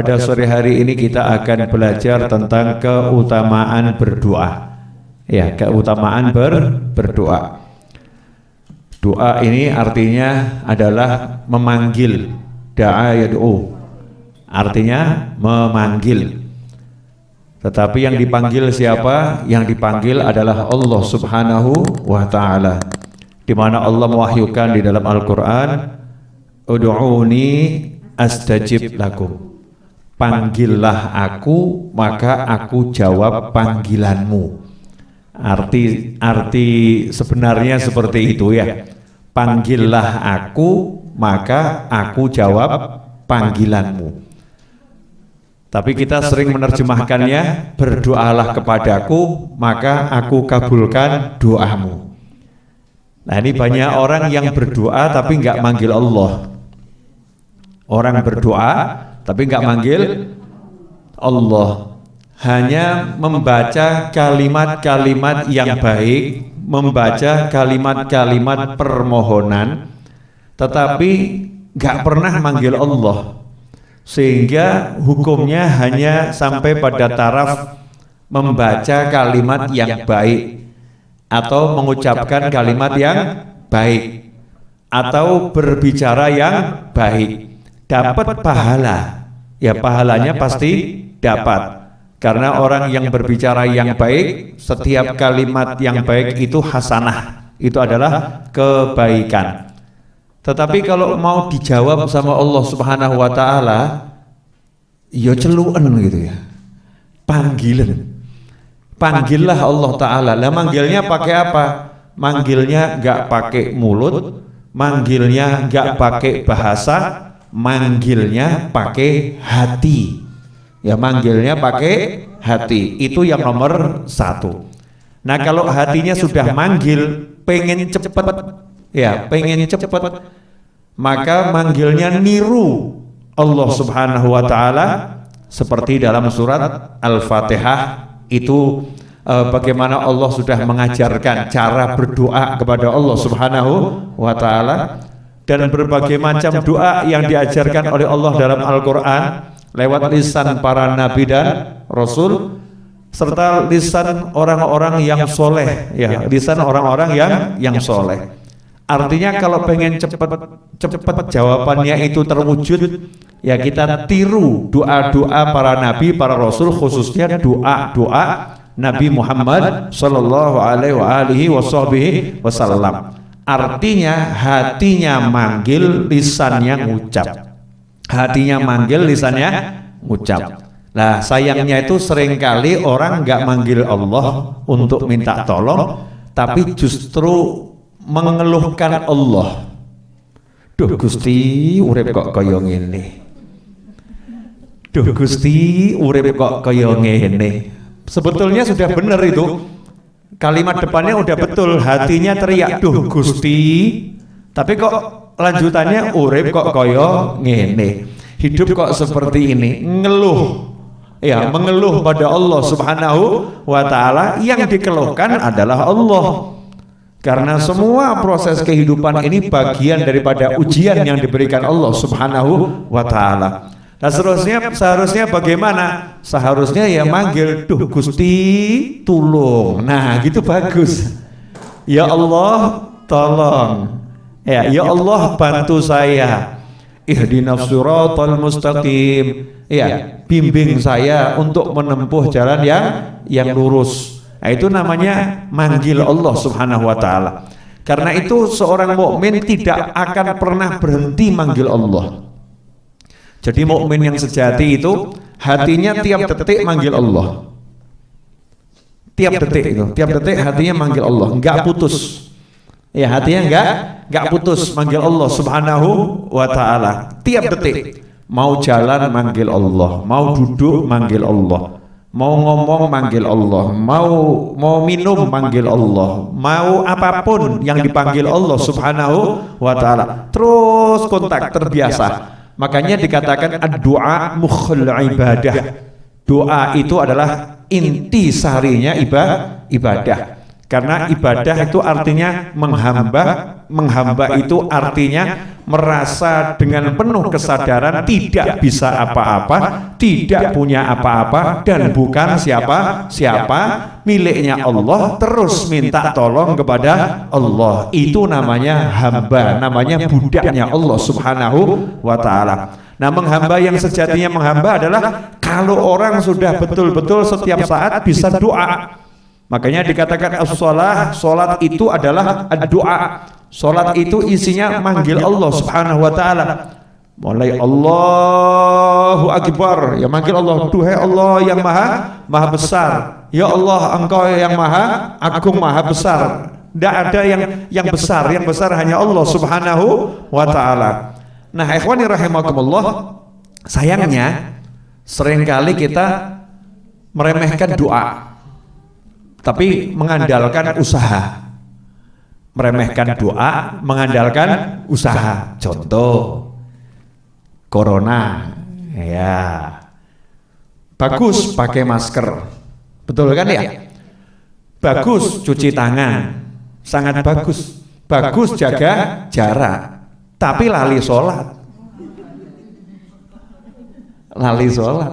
pada sore hari ini kita akan belajar tentang keutamaan berdoa. Ya, keutamaan berdoa. Doa ini artinya adalah memanggil. Da'a yad'u. Artinya memanggil. Tetapi yang dipanggil siapa? Yang dipanggil adalah Allah Subhanahu wa ta'ala. Di mana Allah mewahyukan di dalam Al-Qur'an, "Ud'uni astajib lakum." Panggillah aku, maka aku jawab panggilanmu. Arti sebenarnya seperti itu ya. Panggillah aku, maka aku jawab panggilanmu. Tapi kita sering menerjemahkannya, berdoalah kepadaku, maka aku kabulkan doamu. Nah, ini banyak orang yang berdoa tapi nggak manggil Allah. Orang berdoa tapi nggak manggil Allah, hanya membaca kalimat-kalimat yang baik, membaca kalimat-kalimat permohonan, tetapi nggak pernah manggil Allah, sehingga hukumnya hanya sampai pada taraf membaca kalimat yang baik atau mengucapkan kalimat yang baik atau berbicara yang baik. Dapat pahala, ya pahalanya pasti dapat, karena orang yang berbicara yang baik, setiap kalimat yang baik itu hasanah, itu adalah kebaikan. Tetapi kalau mau dijawab sama Allah Subhanahu wa ta'ala, ya celuan gitu ya, panggilan. Panggillah Allah ta'ala. Lah manggilnya pakai apa? Manggilnya enggak pakai mulut, manggilnya enggak pakai bahasa, manggilnya pakai hati. Ya, manggilnya pakai hati. Itu yang nomor satu. Nah, kalau hatinya sudah manggil, pengen cepet, ya pengen cepet, maka manggilnya niru Allah Subhanahu wa ta'ala, seperti dalam surat Al-Fatihah itu, bagaimana Allah sudah mengajarkan cara berdoa kepada Allah Subhanahu wa ta'ala, dan berbagai macam doa yang diajarkan oleh Allah dalam Al-Quran lewat lisan para nabi dan rasul, serta lisan orang-orang yang soleh, ya lisan orang-orang yang soleh. Artinya kalau pengen cepat jawabannya itu terwujud, ya kita tiru doa-doa para nabi, para rasul, khususnya doa-doa Nabi Muhammad sallallahu alaihi wasallam. Artinya hatinya manggil, lisannya ngucap. Hatinya manggil, lisannya ngucap. Nah, sayangnya itu seringkali orang nggak manggil Allah untuk minta tolong, tapi justru mengeluhkan Allah. Duh Gusti, urip kok kaya ngene. Duh Gusti, urip kok kaya ngene. Sebetulnya sudah benar itu. Kalimat depannya udah betul, hatinya teriak, duh Gusti, tapi kok lanjutannya urip kok kaya ngene, hidup kok seperti ini, ngeluh, ya mengeluh pada Allah Subhanahu wa ta'ala. Yang dikeluhkan adalah Allah, karena semua proses kehidupan ini bagian daripada ujian yang diberikan Allah Subhanahu wa ta'ala. Nah, seharusnya bagaimana? Seharusnya ya manggil, duh Gusti tulung. Nah, gitu bagus. Ya Allah tolong. Ya Allah bantu saya. Ihdinas siratal mustaqim. Ya, bimbing saya untuk menempuh jalan yang lurus. Nah, itu namanya manggil Allah Subhanahu wa ta'ala. Karena itu seorang mukmin tidak akan pernah berhenti manggil Allah. Jadi mukmin yang sejati itu hatinya tiap detik manggil Allah. Tiap detik hatinya manggil Allah, enggak putus. Ya, hatinya enggak putus manggil Allah Subhanahu wa ta'ala. Tiap detik mau jalan manggil Allah, mau duduk manggil Allah, mau ngomong manggil Allah, mau minum manggil Allah, mau apapun yang dipanggil Allah Subhanahu wa ta'ala. Terus kontak, terbiasa. Makanya dikatakan ad-du'a mukhul ibadah. Doa itu adalah inti sarinya ibadah. Karena ibadah itu artinya menghamba itu artinya merasa dengan penuh kesadaran tidak bisa apa-apa, tidak punya apa-apa, dan bukan siapa-siapa, miliknya Allah, terus minta tolong kepada Allah. Itu namanya hamba, namanya budaknya Allah Subhanahu wa ta'ala. Nah, menghamba yang sejatinya menghamba adalah kalau orang sudah betul-betul setiap saat bisa doa. Makanya dikatakan sholat itu adalah doa. Sholat itu isinya manggil Allah Subhanahu wa ta'ala. Mulai Allahu Akbar, ya manggil Allah, duhai Allah yang maha besar, ya Allah engkau yang maha agung, maha besar. Tidak ada yang besar hanya Allah Subhanahu wa ta'ala. Nah, ikhwani rahimakumullah, sayangnya seringkali kita meremehkan doa, tapi mengandalkan usaha. Meremehkan doa, mengandalkan usaha. Contoh, corona, ya bagus pakai masker, betul kan ya? Bagus cuci tangan, sangat bagus. Bagus jaga jarak, tapi lali sholat. Lali sholat.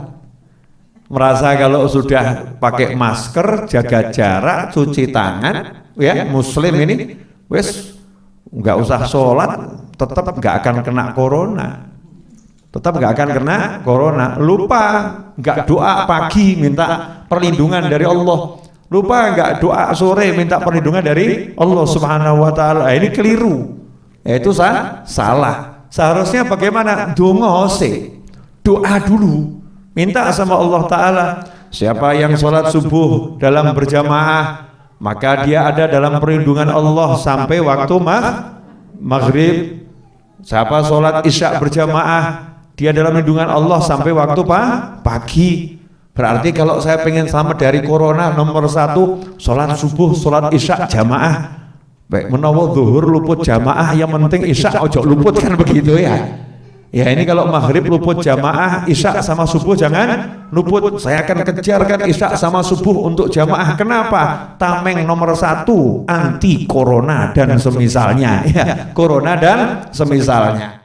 Merasa kalau sudah pakai masker, jaga jarak, cuci tangan, ya muslim ini, wes nggak usah sholat, tetap nggak akan kena corona, tetap nggak akan kena corona. Lupa nggak doa pagi minta perlindungan dari Allah, lupa nggak doa sore minta perlindungan dari Allah Subhanahu wa ta'ala. Ini keliru, itu salah. Seharusnya bagaimana? Doa dulu, minta sama Allah Ta'ala. Siapa yang sholat subuh dalam berjamaah, maka dia ada dalam perlindungan Allah sampai waktu maghrib. Siapa sholat isya berjamaah, dia dalam perlindungan Allah sampai waktu pagi. Berarti kalau saya pengen selamat dari corona, nomor 1 sholat subuh, sholat isya jamaah. Baik menawa zuhur luput jamaah, yang penting isya ojo luput, kan begitu ya. Ya, ini kalau maghrib luput jamaah, isya sama subuh jangan luput. Saya akan kejarkan isya sama subuh untuk jamaah. Kenapa? Tameng nomor 1 anti corona dan semisalnya, ya, corona dan semisalnya.